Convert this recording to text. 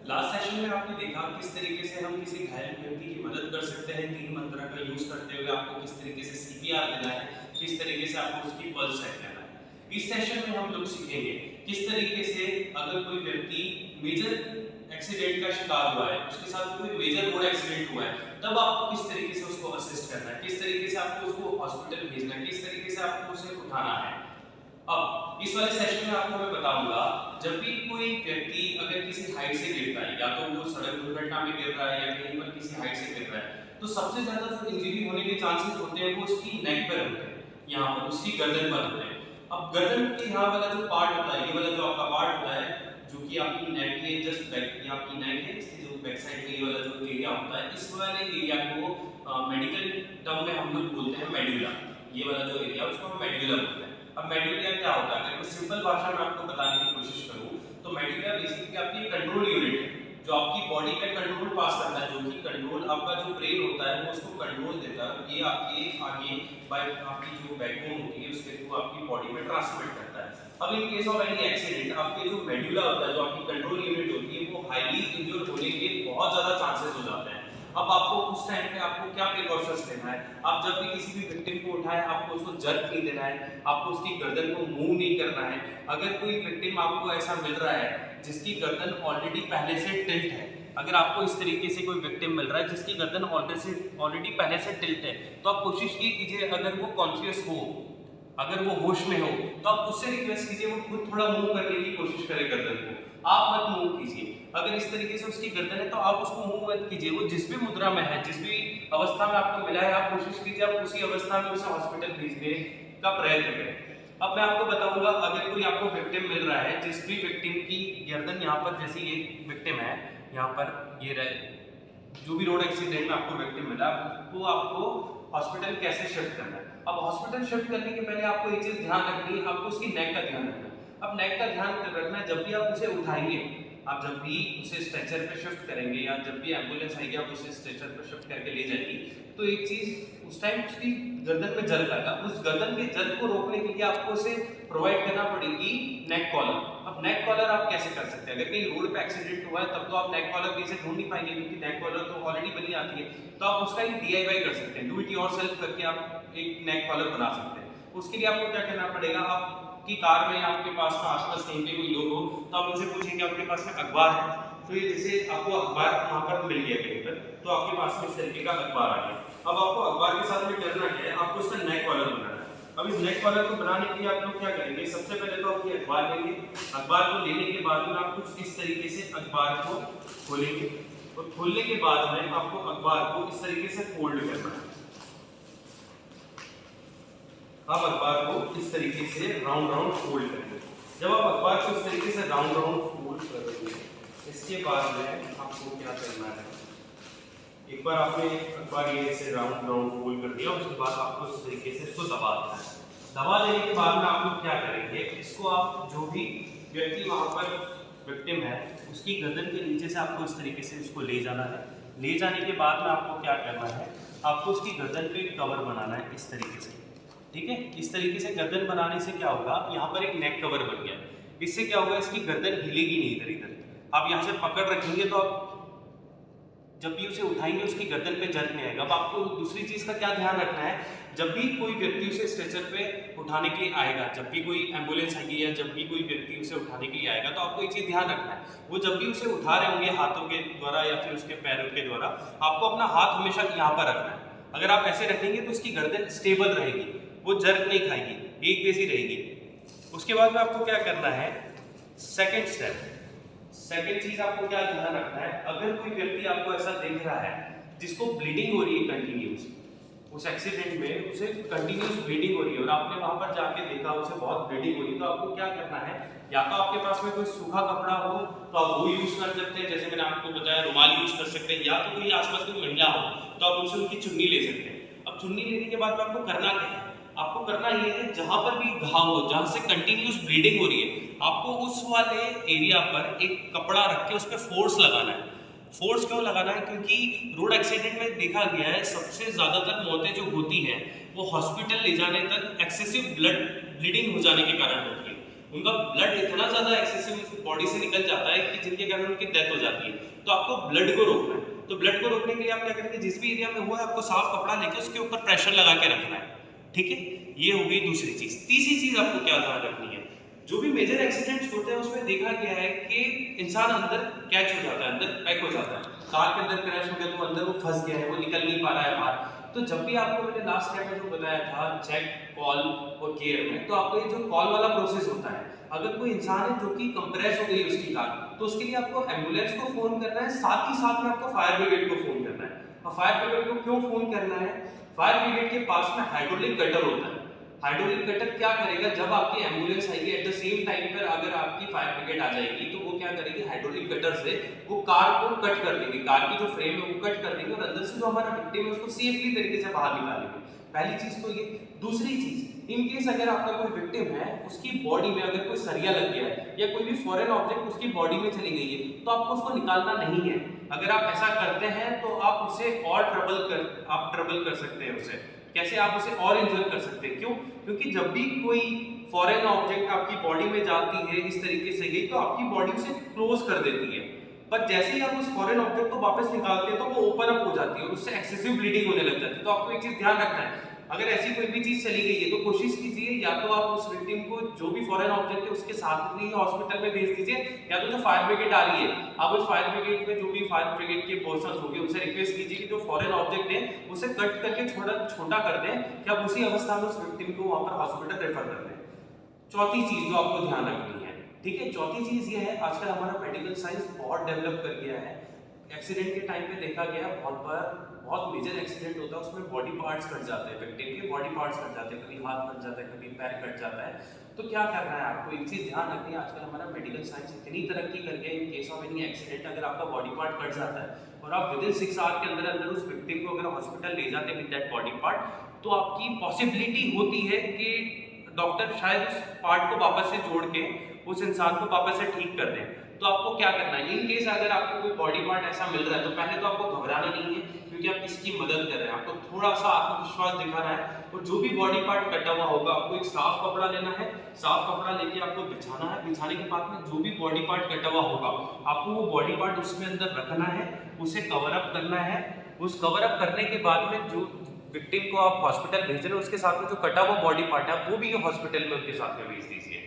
Last session में आपने देखा किस तरीके से हम किसी घायल व्यक्ति की मदद कर सकते हैं। 3 मंत्रा का यूज करते हुए आपको किस तरीके से सीपीआर देना है, किस तरीके से आपको उसकी पल्स चेक करना है। इस सेशन में हम लोग सीखेंगे किस तरीके से अगर कोई व्यक्ति मेजर एक्सीडेंट का शिकार हुआ है, उसके साथ कोई मेजर रोड एक्सीडेंट हुआ है, तब आपको किस तरीके से उसको असिस्ट करना है, किस तरीके से आपको उसको हॉस्पिटल भेजना है, किस तरीके से आपको उसे उठाना है। अब इस वाले सेशन में आपको मैं बताऊंगा, जब भी कोई व्यक्ति अगर किसी हाइट से गिरता है, या तो वो सड़क दुर्घटना में गिर रहा है या कहीं पर किसी हाइट से गिर रहा है, तो सबसे ज्यादा जो इंजरी होने के चांसेस होते हैं वो उसकी नेक पर होते हैं, यहाँ पर उसकी गर्दन पर होते हैं। अब गर्दन के यहाँ वाला जो पार्ट होता है, ये वाला जो आपका पार्ट होता है, जो कि आपकी नेक के जस्ट बैक, ये आपकी नेक है, इसके जो बैक साइड में ये वाला जो एरिया होता है, इस वाले एरिया को मेडिकल टर्म में हम लोग बोलते हैं मेडुला। ये वाला जो एरिया उसको हम मेडुला बोलते हैं। अब मेडुला क्या होता है, अगर मैं सिंपल भाषा में आपको बताने की कोशिश करूं तो मेडुला बेसिकली आपकी कंट्रोल यूनिट है, जो आपकी बॉडी पे कंट्रोल पास करता है, जो कि कंट्रोल आपका जो ब्रेन होता है वो उसको कंट्रोल देता है। ये आपके आगे बाय आपकी जो बैकबोन होती है उसके थ्रू आपकी बॉडी में ट्रांसमिट करता है। अब in case of any accident आपके जो मेडुला होता है, जो आपकी कंट्रोल यूनिट होती है, वो हाईली इंज्योर होने के बहुत ज्यादा चांसेस हो जाते हैं। अब आपको उस टाइम पे आपको क्या प्रिकॉशंस लेना है, आप जब भी किसी भी विक्टिम को उठाएं आपको उसको जर्क नहीं देना है, आपको उसकी गर्दन को मूव नहीं करना है। अगर कोई विक्टिम आपको ऐसा मिल रहा है जिसकी गर्दन ऑलरेडी पहले से टिल्ट है, अगर आपको इस तरीके से कोई विक्टिम मिल रहा है जिसकी गर्दन ऑलरेडी पहले से टिल्ट है, तो आप कोशिश ये कीजिए, अगर वो कॉन्शियस हो, अगर वो होश में हो, तो आप उससे रिक्वेस्ट कीजिए वो खुद थोड़ा मूव करने की कोशिश करे गर्दन को, आप मत मूव कीजिए। अगर इस तरीके से उसकी गर्दन है तो आप उसको मूव मत कीजिए। वो जिस भी मुद्रा में है, जिस भी अवस्था में आपको मिला है, आप कोशिश कीजिए आप उसी अवस्था में उसे हॉस्पिटल भेजने का प्रयत्न करें। अब मैं आपको बताऊंगा, अगर कोई आपको विक्टिम मिल रहा है, जिस भी विक्टिम की गर्दन यहाँ पर, जैसे ये विक्टिम है यहाँ पर, ये रहे जो भी रोड एक्सीडेंट में आपको विक्टिम मिला, वो आपको हॉस्पिटल कैसे शिफ्ट करना है। अब हॉस्पिटल शिफ्ट करने के पहले आपको एक चीज ध्यान रखनी है, आपको उसकी नेक का ध्यान रखना है। अब नेक का ध्यान रखना है, जब भी आप उसे उठाएंगे, आप जब भी उसे स्ट्रेचर पे शिफ्ट करेंगे, या जब भी एम्बुलेंस आएगी आप उसे स्ट्रेचर पे शिफ्ट करके ले जाएगी, तो एक चीज उस टाइम उसकी गर्दन में जर्क आएगा। उस गर्दन के जर्क को रोकने के लिए आपको उसे प्रोवाइड करना पड़ेगी नेक कॉलर। अब नेक कॉलर आप कैसे कर सकते हैं, अगर कहीं रोड पे एक्सीडेंट हुआ है तब तो आप नेक कॉलर कहीं से ढूंढ नहीं पाएंगे, क्योंकि नेक कॉलर तो ऑलरेडी बनी आती है। तो आप उसका एक DIY कर सकते हैं, डू इट योरसेल्फ करके आप एक नेक कॉलर बना सकते हैं। उसके लिए आपको क्या करना पड़ेगा, आपकी कार में आपके पास में आसपास कहीं पे कोई लोग हो तो आप उनसे पूछेंगे आपके पास में अखबार है, तो ये जैसे आपको अखबार वहां पर मिल गया कहीं पर, तो आपके पास में इस तरीके का अखबार आ गया। अब आपको अखबार के साथ में करना क्या है, आपको इसका नेक कॉलर बनाना है। अब इस नेक कॉलर को बनाने के लिए आप लोग क्या करेंगे, सबसे पहले तो आप ये अखबार लेंगे। अखबार को लेने के बाद में आप कुछ इस तरीके से अखबार को खोलेंगे, और खोलने के बाद में आपको अखबार को इस तरीके से फोल्ड करना है। आप अखबार को इस तरीके से राउंड राउंड फोल्ड करेंगे। जब आप अखबार को इस तरीके से राउंड राउंड फोल्ड करेंगे, इसके बाद में आपको क्या करना है, एक बार आपने अखबार ये से राउंड राउंड फोल्ड कर दिया, उसके बाद आपको इस तरीके से इसको दबा देना है। दबा देने के बाद में आप लोग क्या करेंगे, इसको आप जो भी व्यक्ति वहां पर विक्टिम है उसकी गर्दन के नीचे से आपको इस तरीके से इसको ले जाना है। ले जाने के बाद में आपको क्या करना है, आपको उसकी गर्दन पे कवर बनाना है इस तरीके से, ठीक है। इस तरीके से गर्दन बनाने से क्या होगा, यहाँ पर एक नेक कवर बन गया। इससे क्या होगा, इसकी गर्दन हिलेगी नहीं इधर इधर। आप यहाँ से पकड़ रखेंगे तो आप जब भी उसे उठाएंगे उसकी गर्दन पे जर्क नहीं आएगा। अब आपको दूसरी चीज का क्या ध्यान रखना है, जब भी कोई व्यक्ति उसे स्ट्रेचर पे उठाने के लिए आएगा, जब भी कोई एम्बुलेंस आएगी या जब भी कोई व्यक्ति उसे उठाने के लिए आएगा, तो आपको एक चीज ध्यान रखना है, वो जब भी उसे उठा रहे होंगे हाथों के द्वारा या फिर उसके पैरों के द्वारा, आपको अपना हाथ हमेशा यहाँ पर रखना है। अगर आप ऐसे रखेंगे तो उसकी गर्दन स्टेबल रहेगी, वो जर्क नहीं खाएगी, एक जैसी रहेगी। उसके बाद में आपको क्या करना है, सेकेंड स्टेप, सेकेंड चीज आपको क्या ध्यान रखना है, अगर कोई व्यक्ति आपको ऐसा दिख रहा है जिसको ब्लीडिंग हो रही है कंटिन्यूस, उस एक्सीडेंट में उसे कंटिन्यूस ब्लीडिंग हो रही है और आपने वहां पर जाके देखा उसे बहुत ब्लीडिंग हो रही है, तो आपको क्या करना है, या तो आपके पास में कोई सूखा कपड़ा हो तो आप वो यूज कर सकते हैं, जैसे मैंने आपको बताया रुमाल यूज कर सकते हैं, या तो कोई आसपास कोई महिला हो तो आप उनसे उनकी चुन्नी ले सकते हैं। अब चुन्नी लेने के बाद आपको करना क्या है, आपको करना ये है, जहां पर भी घाव हो, जहां से कंटिन्यूस ब्लीडिंग हो रही है, आपको उस वाले एरिया पर एक कपड़ा रख के उस पर फोर्स लगाना है। फोर्स क्यों लगाना है, क्योंकि रोड एक्सीडेंट में देखा गया है सबसे ज्यादातर मौतें जो होती हैं वो हॉस्पिटल ले जाने तक एक्सेसिव ब्लीडिंग हो जाने के कारण होती है। उनका ब्लड इतना ज्यादा एक्सेसिव बॉडी से निकल जाता है कि जिनके कारण उनकी डेथ हो जाती है। तो आपको ब्लड को रोकना है। तो ब्लड को रोकने के लिए आप क्या करेंगे, जिस भी एरिया में हुआ है आपको साफ कपड़ा लेके उसके ऊपर प्रेशर लगा के रखना है। ठीक है, ये हो गई दूसरी चीज। तीसरी चीज आपको क्या ध्यान रखनी है, जो भी मेजर एक्सीडेंट्स होते हैं उसमें देखा गया है कि इंसान अंदर कैच हो जाता है, अंदर पैक हो जाता है। कार के अंदर क्रैश हो गया तो अंदर वो फंस गया है, वो निकल नहीं पा रहा है बाहर। तो जब भी आपको मैंने लास्ट टाइम में जो बताया था चेक, कॉल और केयर में, तो आपको ये जो कॉल वाला प्रोसेस होता है, अगर कोई इंसान है जो कि कंप्रेस हो गई उसकी कार, तो उसके लिए आपको एम्बुलेंस को फोन करना है, साथ ही साथ में आपको फायर ब्रिगेड को फोन करना है। और फायर ब्रिगेड को क्यों फोन करना है, फायर ब्रिगेड के पास में हाइड्रोलिक कटर होता है। हाइड्रोलिक कटर क्या करेगा, जब आपकी एम्बुलेंस आएगी एट द सेम टाइम पर अगर आपकी फायर ब्रिगेड आ जाएगी, तो वो क्या करेगी, हाइड्रोलिक कटर से वो कार को कट कर देगी, कार की जो फ्रेम है वो कट कर देगी और अंदर से जो हमारा विक्टिम है उसको सेफली तरीके से बाहर निकालेंगे। पहली चीज तो ये। दूसरी चीज, इन केस अगर आपका कोई विक्टिम है, उसकी बॉडी में अगर कोई सरिया लग गया है या कोई भी फॉरेन ऑब्जेक्ट उसकी बॉडी में चली गई है, तो आपको उसको निकालना नहीं है। अगर आप ऐसा करते हैं तो आप उसे और ट्रबल कर सकते हैं उसे। कैसे आप उसे और इंजर कर सकते हैं, क्यों? क्योंकि जब भी कोई फॉरेन ऑब्जेक्ट आपकी बॉडी में जाती है इस तरीके से गई, तो आपकी बॉडी उसे क्लोज कर देती है। पर जैसे ही आप उस फॉरेन ऑब्जेक्ट को वापस निकालते हैं तो वो ओपन अप हो जाती है और उससे एक्सेसिव ब्लीडिंग होने लग जाती है। तो आपको एक चीज ध्यान रखना है, अगर ऐसी कोई भी चीज चली गई है तो कोशिश कीजिए या तो आप उस विक्टिम को जो भी फॉरेन ऑब्जेक्ट है उसके साथ में ही हॉस्पिटल में भेज दीजिए, या तो जो फायर ब्रिगेड आ रही है आप उस फायर ब्रिगेड में जो भी फायर ब्रिगेड के पर्सन होंगे उनसे रिक्वेस्ट कीजिए कि जो फॉरेन ऑब्जेक्ट है उसे कट करके छोटा कर दें, कि आप उसी अवस्था में उस विक्टिम को वहां पर हॉस्पिटल रेफर कर दें। चौथी चीज जो आपको ध्यान रखनी है, ठीक है, चौथी चीज ये है, आजकल हमारा मेडिकल साइंस बहुत डेवलप कर गया है। एक्सीडेंट के टाइम पे देखा गया बहुत बार बहुत मेजर एक्सीडेंट होता है, उसमें बॉडी पार्ट्स कट जाते हैं, विक्टिम के बॉडी पार्ट्स कट जाते हैं, कभी हाथ कट जाता है, कभी पैर कट जाता है। तो क्या करना है आपको, एक चीज ध्यान रखनी है, आजकल हमारा मेडिकल साइंस इतनी तरक्की कर गया है, in case of any accident अगर आपका बॉडी पार्ट कट जाता है और आप विदिन 6 आवर के अंदर अंदर उस विक्टिम को अगर हॉस्पिटल ले जाते हैं विद दैट बॉडी पार्ट, तो आपकी पॉसिबिलिटी होती है कि डॉक्टर शायद उस पार्ट को वापस से जोड़ के उस इंसान को वापस से ठीक कर दें। तो आपको क्या करना है, इन केस अगर आपको कोई बॉडी पार्ट ऐसा मिल रहा है तो पहले तो आपको घबराना नहीं है, क्योंकि आप किसकी मदद कर रहे हैं, आपको थोड़ा सा आत्मविश्वास दिखाना है। और जो भी बॉडी पार्ट कटा हुआ होगा आपको एक साफ कपड़ा लेना है, साफ कपड़ा लेके आपको बिछाना है, बिछाने के बाद में जो भी बॉडी पार्ट कटा हुआ होगा आपको वो बॉडी पार्ट उसमें अंदर रखना है, उसे कवर अप करना है। उस कवर अप करने के बाद में जो विक्टिम को आप हॉस्पिटल भेज रहे हो उसके साथ में जो कटा हुआ बॉडी पार्ट है वो भी हॉस्पिटल में उनके साथ में भेज दीजिए।